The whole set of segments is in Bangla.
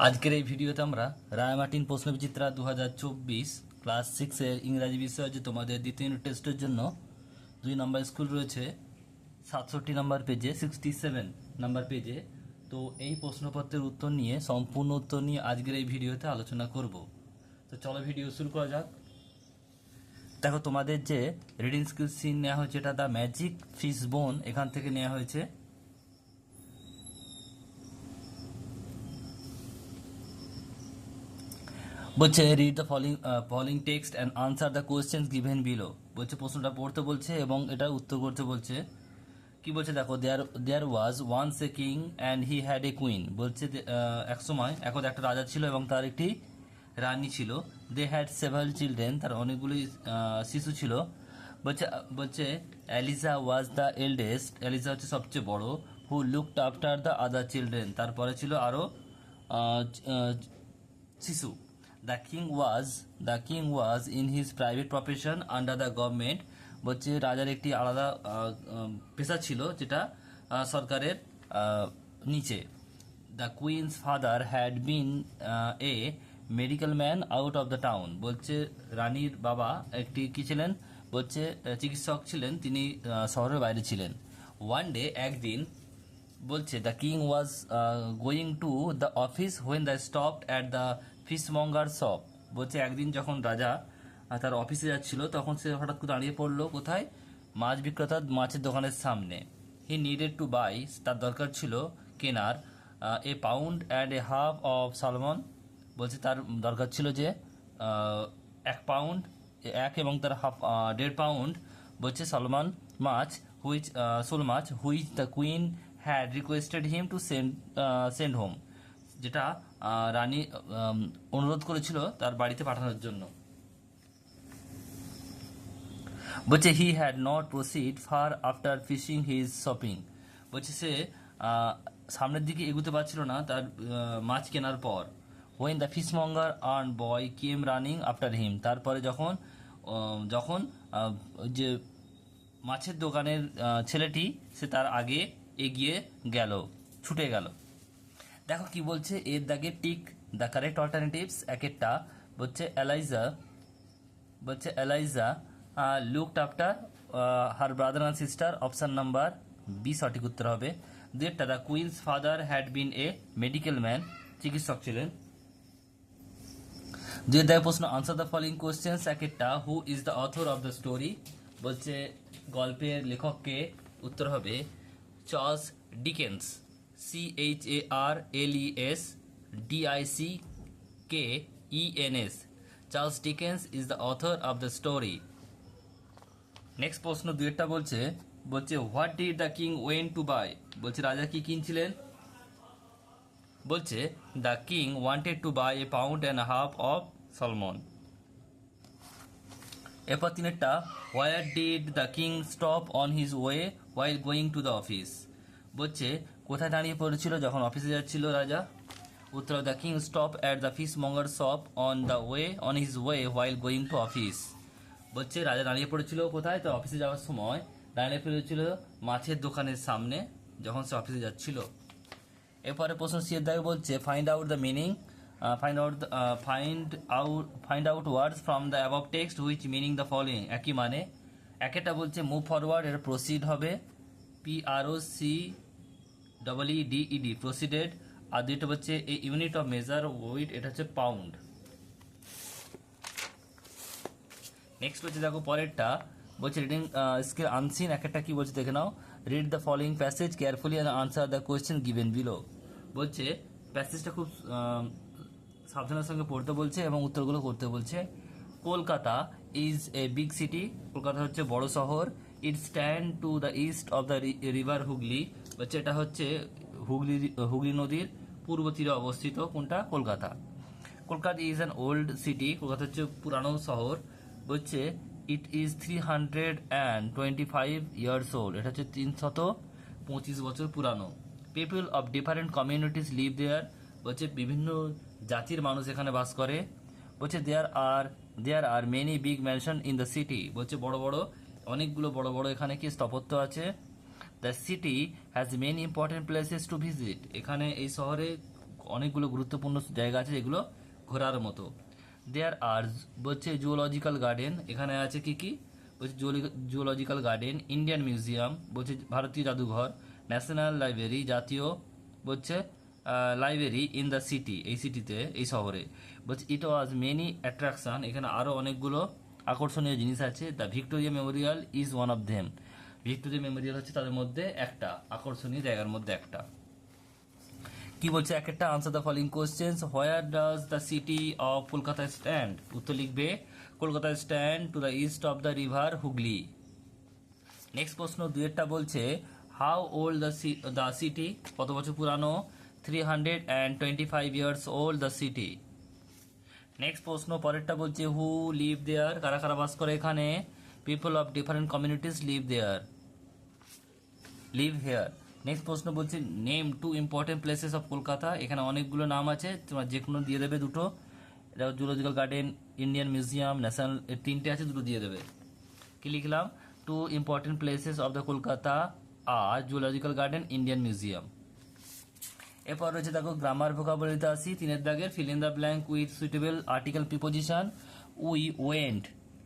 আজকের এই ভিডিওতে আমরা রায়মার্টিন প্রশ্নবিচিত্রা 2024 ক্লাস 6 এর ইংরাজি বিষয়ে যে তোমাদের দ্বিতীয় ইউনিট টেস্টের জন্য 2 নম্বর স্কুল রয়েছে 67 নম্বর পেজে 67 নম্বর পেজে। তো এই প্রশ্নপত্রের উত্তর নিয়ে সম্পূর্ণ উত্তর নিয়ে আজকের এই ভিডিওতে আলোচনা করব। তো চলো ভিডিও শুরু করা যাক। দেখো তোমাদের যে রিডিং স্কিল সিন নেওয়া হয়েছে এটা দ্য ম্যাজিক ফিশ বোন এখান থেকে নেওয়া হয়েছে। বলছে read the following text and answer the questions given below. বলছে প্রশ্নটা পড়তে বলছে এবং এটা উত্তর করতে বলছে। কি বলছে দেখো, there was once a king and he had a queen. বলছে এক সময় এখন একটা রাজা ছিল এবং তার একটি রানী ছিল। দে হ্যাড সেভারাল চিলড্রেন, তার অনেকগুলি শিশু ছিল। বলছে বলছে Eliza was the eldest, Eliza হচ্ছে সবচেয়ে বড়। Who looked after the other children, তারপরে ছিল আরও শিশু। The king was in his private profession under the government. বলছে রাজার একটি আলাদা পেশা ছিল যেটা সরকারের নিচে। The queen's father had been a medical man out of the town. বলছে রানীর বাবা একটি কি ছিলেন, বলছে চিকিৎসক ছিলেন, তিনি শহরের বাইরে ছিলেন। ওয়ান ডে, একদিন, বলছে the king was going to the office when the stopped at the fishmonger shop. বলছে একদিন যখন রাজা তার অফিসে যাচ্ছিল তখন সে হঠাৎ করে দাঁড়িয়ে পড়লো কোথায়, মাছ বিক্রেতার মাছের দোকানের সামনে। হি নিডেড টু বাই, তার দরকার ছিল কেনার, এ pound and a half of salmon. বলছে তার দরকার ছিল যে 1 পাউন্ড, 1 এবং তার হাফ 1.5 পাউন্ড বলছে সালমান মাছ, হুইচ শোল মাছ, which the queen had requested him to send home, যেটা রানী অনুরোধ করেছিল তার বাড়িতে পাঠানোর জন্য। বলছে he had not proceed far after fishing his shopping. বলছে সে সামনের দিকে এগুতে পারছিল না তার মাছ কেনার পর। When the fishmonger errand boy came running after him, তারপরে যখন যখন যে মাছের দোকানের ছেলেটি সে তার আগে এগিয়ে গেল, ছুটে গেল। দেখো কি বলছে, এর দাগে টিক দ্য কারেক্ট অল্টারনেটিভস একেরটা। বলছে Eliza looked after her brother and sister, option number B সঠিক উত্তর হবে। দুইটা the queen's father had been a medical man, চিকিৎসক ছিলেন। দুই দায় প্রশ্ন আনসার দ্য ফলোইং কোয়েশ্চেন্স একেরটা who is the author of the story. বলছে গল্পের লেখককে, উত্তর হবে Charles Dickens, CHARLES DICKENS, Charles Dickens is the author of the story. Next প্রশ্ন দুইটা বলছে what did the king went to buy. বলছে রাজা কি কিনছিলেন। বলছে the king wanted to buy a pound and half of salmon. এরপর তিনেরটা where did the king stop on his way while going to the office. বলছে কোথায় দাঁড়িয়ে পড়েছিল যখন অফিসে যাচ্ছিল রাজা। উত্তর the king stop at the fishmonger shop on his way while going to office. বলছে রাজা দাঁড়িয়ে পড়েছিল কোথায়, তো অফিসে যাওয়ার সময় দাঁড়িয়ে পড়েছিল মাছের দোকানের সামনে যখন সে অফিসে যাচ্ছিল। এরপরে প্রশ্ন সিয়ের দাগে বলছে find out the meaning, find out words from the above text which meaning the following. একই মানে, একটা বলছে মুভ ফরওয়ার্ড, এটা প্রসিড হবে, PROCEEDED প্রসিডেড। আর দুইটা হচ্ছে এ ইউনিট অফ মেজার ওয়েট, এটা হচ্ছে পাউন্ড। নেক্সট হচ্ছে দেখো পরেরটা বলছে রিডিং স্কিল আনসিন, একটা কি বলছে দেখে নাও। Read the following passage carefully and answer the question given below. বলছে প্যাসেজটা খুব সাবধানের সঙ্গে পড়তে বলছে এবং উত্তরগুলো করতে বলছে। Kolkata is a big city, Kolkata হচ্ছে বড় শহর। It stand to the east of the river Hooghly. বলছে এটা হচ্ছে হুগলি নদীর পূর্ব তীরে অবস্থিত। কোনটা? Kolkata. Kolkata is an old city, Kolkata হচ্ছে পুরানো শহর। বলছে ইট ইজ 325 ইয়ার্স ওল্ড, এটা হচ্ছে 325 বছর পুরানো। People of different communities live there. বলছে বিভিন্ন জাতির মানুষ এখানে বাস করে। বলছে there are many big mansion in the city. বলছে অনেকগুলো বড় বড় এখানে কি স্থাপত্য আছে। The city has many important places to visit, এখানে এই শহরে অনেকগুলো গুরুত্বপূর্ণ জায়গা আছে যেগুলো ঘোরার মতো। দেয়ার আর বলছে জুওলজিক্যাল গার্ডেন, এখানে আছে কি কি বলছে জুওলজিক্যাল গার্ডেন, ইন্ডিয়ান মিউজিয়াম বলছে ভারতীয় জাদুঘর, ন্যাশনাল লাইব্রেরি জাতীয় বলছে লাইব্রেরি ইন দ্য সিটি, এই সিটিতে এই শহরে বলছে ইট ওয়াজ মেনি অ্যাট্রাকশন, এখানে আরও অনেকগুলো আকর্ষণীয় জিনিস আছে। The Victoria Memorial is one of them, Victoria Memorial হচ্ছে তাদের মধ্যে একটা আকর্ষণীয় জায়গার মধ্যে একটা। কি বলছে এক একটা, answer the following questions, where does the city of Kolkata stand, উত্তর লিখবে Kolkata stand to the east of the river Hooghly. Next প্রশ্ন দুয়েরটা বলছে হাউ ওল্ড দ্য সিটি, কত বছর পুরানো, 325 years old the city. Next প্রশ্ন পরেরটা বলছে হু লিভ দেয়ার, কারা কারা বাস করে এখানে, people of different communities live there, live here. Next প্রশ্ন বলছে name two important places of Kolkata, এখানে অনেকগুলো নাম আছে, তোমরা যে কোনো দিয়ে দেবে দুটো, এটা zoological garden, Indian museum, national, তিনটে আছে, দুটো দিয়ে দেবে। কি লিখলাম, two important places of the Kolkata আর জুলজিক্যাল গার্ডেন, ইন্ডিয়ান মিউজিয়াম। এরপর রয়েছে দেখো গ্রামার ভোকাবুলারিতে আসি, 3 দাগের fill in the blank with suitable article preposition. We went,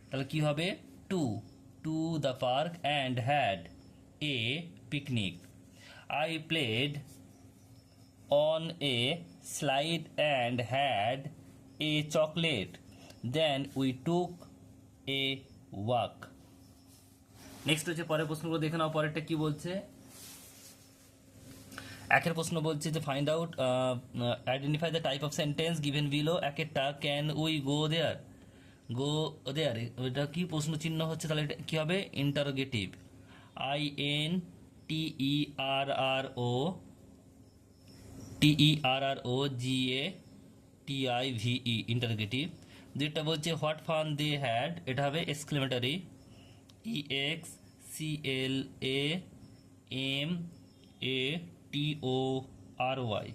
তাহলে কি হবে, to to the park and had a picnic. I played on a slide and had a chocolate. Then we took a walk. Next হচ্ছে পরের প্রশ্নগুলো দেখে নাও, পরেরটা কি বলছে। একের প্রশ্ন বলছে যে find out identify the type of sentence given below. একেরটা can we go there, go there এটা কি প্রশ্ন চিহ্ন হচ্ছে, তাহলে এটা কি হবে, ইন্টারোগেটিভ। INTERROGATIVE interrogative. দুইটা বলছে হোয়াট ফান দে হ্যাড, এটা হবে এক্সক্লেমেটরি। EXCLAMATORY।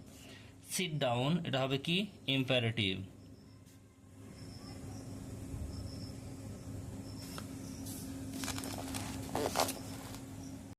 সিট ডাউন, এটা হবে কি ইম্পারেটিভ।